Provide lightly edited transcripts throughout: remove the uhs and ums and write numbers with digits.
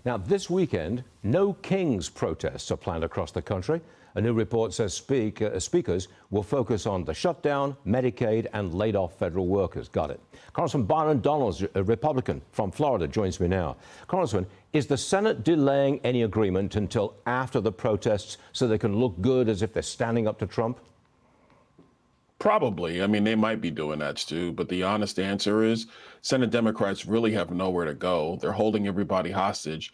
Now, this weekend, no King's protests are planned across the country. A new report says speakers will focus on the shutdown, Medicaid, and laid-off federal workers. Got it. Congressman Byron Donalds, a Republican from Florida, joins me now. Congressman, is the Senate delaying any agreement until after the protests so they can look good as if they're standing up to Trump? Probably. I mean, they might be doing that, Stu, but the honest answer is Senate Democrats really have nowhere to go. They're holding everybody hostage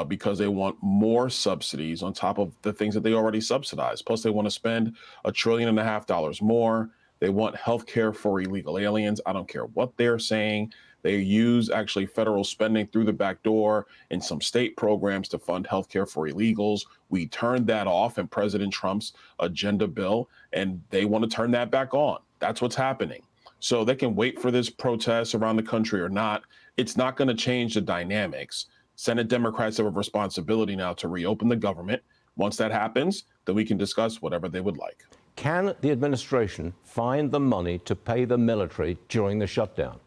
because they want more subsidies on top of the things that they already subsidize. Plus, they want to spend $1.5 trillion more. They want health care for illegal aliens. I don't care what they're saying. They use actually federal spending through the back door in some state programs to fund health care for illegals. We turned that off in President Trump's agenda bill, and they want to turn that back on. That's what's happening. So they can wait for this protest around the country or not. It's not going to change the dynamics. Senate Democrats have a responsibility now to reopen the government. Once that happens, then we can discuss whatever they would like. Can the administration find the money to pay the military during the shutdown?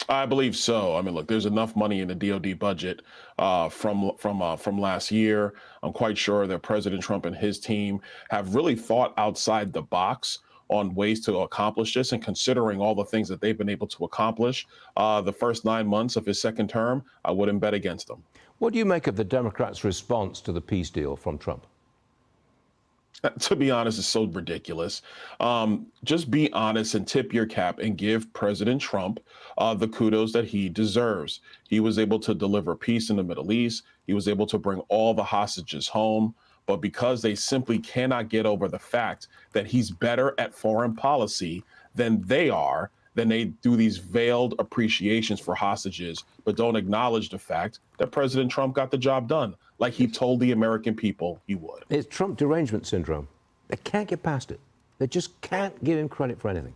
I believe so. I mean, look, there's enough money in the DOD budget from last year. I'm quite sure that President Trump and his team have really thought outside the box on ways to accomplish this, and considering all the things that they've been able to accomplish the first 9 months of his second term, I wouldn't bet against them. What do you make of the Democrats' response to the peace deal from Trump? To be honest, it's so ridiculous. Just be honest and tip your cap and give President Trump the kudos that he deserves. He was able to deliver peace in the Middle East. He was able to bring all the hostages home. But because they simply cannot get over the fact that he's better at foreign policy than they are, then they do these veiled appreciations for hostages, but don't acknowledge the fact that President Trump got the job done, like he told the American people he would. It's Trump derangement syndrome. They can't get past it. They just can't give him credit for anything.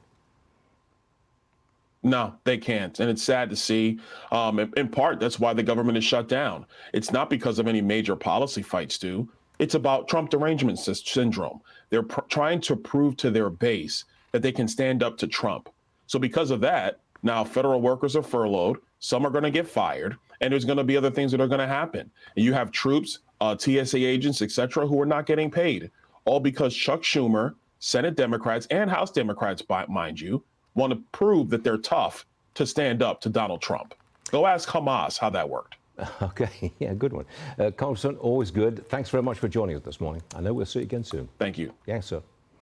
No, they can't. And it's sad to see. In part, that's why the government is shut down. It's not because of any major policy fights, Stu. It's about Trump derangement syndrome. They're trying to prove to their base that they can stand up to Trump. So because of that, now federal workers are furloughed, some are going to get fired, and there's going to be other things that are going to happen. And you have troops, TSA agents, et cetera, who are not getting paid, all because Chuck Schumer, Senate Democrats, and House Democrats, mind you, want to prove that they're tough to stand up to Donald Trump. Go ask Hamas how that worked. Okay, yeah, good one. Congressman, always good. Thanks very much for joining us this morning. I know we'll see you again soon. Thank you. Yes, sir.